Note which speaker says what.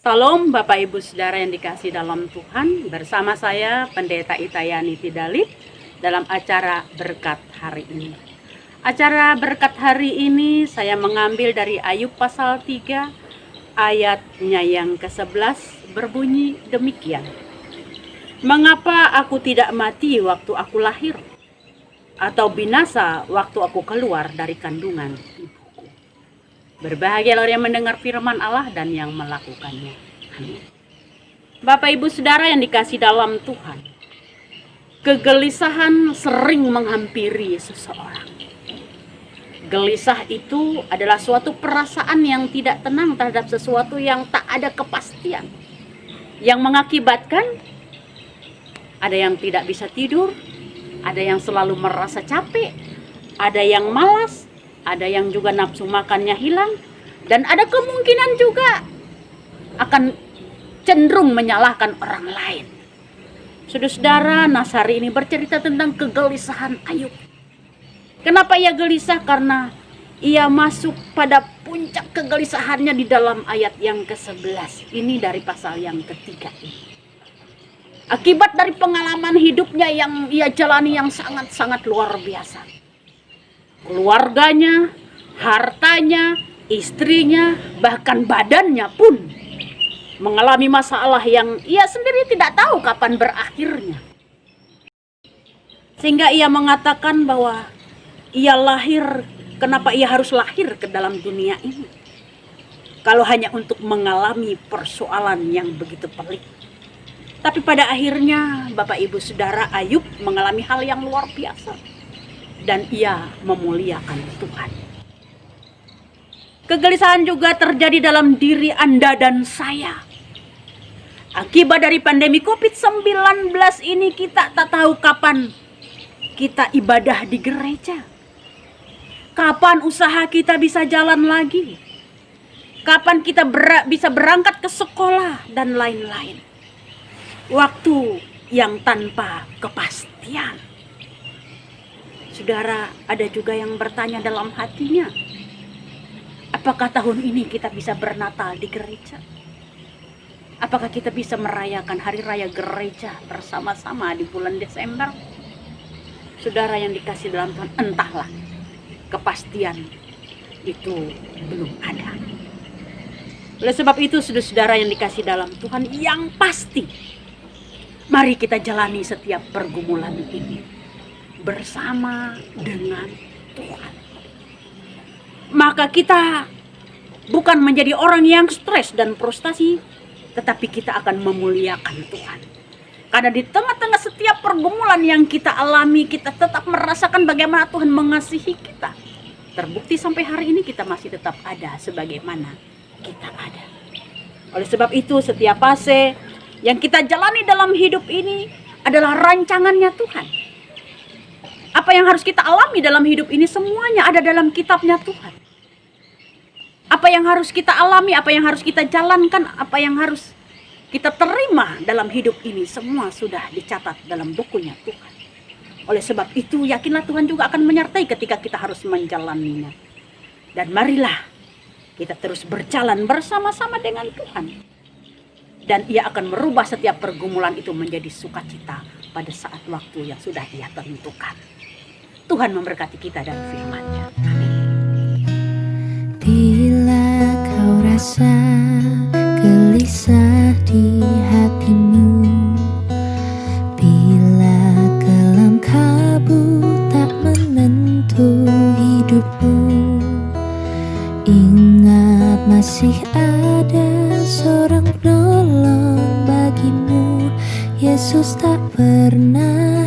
Speaker 1: Salam Bapak Ibu Saudara yang dikasih dalam Tuhan. Bersama saya Pendeta Itayani Tidalip dalam acara berkat hari ini. Acara berkat hari ini saya mengambil dari Ayub pasal 3 ayatnya yang ke-11 berbunyi demikian. Mengapa aku tidak mati waktu aku lahir, atau binasa waktu aku keluar dari kandungan ibuku? Berbahagia orang yang mendengar firman Allah dan yang melakukannya. Amin. Bapak Ibu Saudara yang dikasih dalam Tuhan, kegelisahan sering menghampiri seseorang. Gelisah itu adalah suatu perasaan yang tidak tenang terhadap sesuatu yang tak ada kepastian, yang mengakibatkan ada yang tidak bisa tidur, ada yang selalu merasa capek, ada yang malas, ada yang juga nafsu makannya hilang, dan ada kemungkinan juga akan cenderung menyalahkan orang lain. Saudara-saudara, Nas hari ini bercerita tentang kegelisahan Ayub. Kenapa ia gelisah? Karena ia masuk pada puncak kegelisahannya di dalam ayat yang ke-11 ini dari pasal yang ketiga ini. Akibat dari pengalaman hidupnya yang ia jalani yang sangat-sangat luar biasa. Keluarganya, hartanya, istrinya, bahkan badannya pun mengalami masalah yang ia sendiri tidak tahu kapan berakhirnya. Sehingga ia mengatakan bahwa ia lahir, kenapa ia harus lahir ke dalam dunia ini? Kalau hanya untuk mengalami persoalan yang begitu pelik. Tapi pada akhirnya Bapak Ibu Saudara, Ayub mengalami hal yang luar biasa. Dan ia memuliakan Tuhan. Kegelisahan juga terjadi dalam diri Anda dan saya. Akibat dari pandemi COVID-19 ini kita tak tahu kapan kita ibadah di gereja. Kapan usaha kita bisa jalan lagi. Kapan kita bisa berangkat ke sekolah dan lain-lain. Waktu yang tanpa kepastian. Saudara, ada juga yang bertanya dalam hatinya, apakah tahun ini kita bisa bernatal di gereja? Apakah kita bisa merayakan hari raya gereja bersama-sama di bulan Desember? Saudara yang dikasih dalam Tuhan, entahlah, kepastian itu belum ada. Oleh sebab itu, saudara-saudara yang dikasih dalam Tuhan, yang pasti, mari kita jalani setiap pergumulan ini bersama dengan Tuhan. Maka kita bukan menjadi orang yang stres dan frustasi, tetapi kita akan memuliakan Tuhan. Karena di tengah-tengah setiap pergumulan yang kita alami, kita tetap merasakan bagaimana Tuhan mengasihi kita. Terbukti sampai hari ini kita masih tetap ada sebagaimana kita ada. Oleh sebab itu, setiap fase yang kita jalani dalam hidup ini adalah rancangannya Tuhan. Apa yang harus kita alami dalam hidup ini semuanya ada dalam kitabnya Tuhan. Apa yang harus kita alami, apa yang harus kita jalankan, apa yang harus kita terima dalam hidup ini semua sudah dicatat dalam bukunya Tuhan. Oleh sebab itu yakinlah Tuhan juga akan menyertai ketika kita harus menjalaninya. Dan marilah kita terus berjalan bersama-sama dengan Tuhan. Dan ia akan merubah setiap pergumulan itu menjadi sukacita pada saat waktu yang sudah Dia tentukan. Tuhan memberkati kita dan firman-Nya. Amin.
Speaker 2: Bila kau rasa gelisah di hatimu, bila kelam kabut tak menentu hidupmu, ingat masih ada seorang penolong bagimu. Yesus tak pernah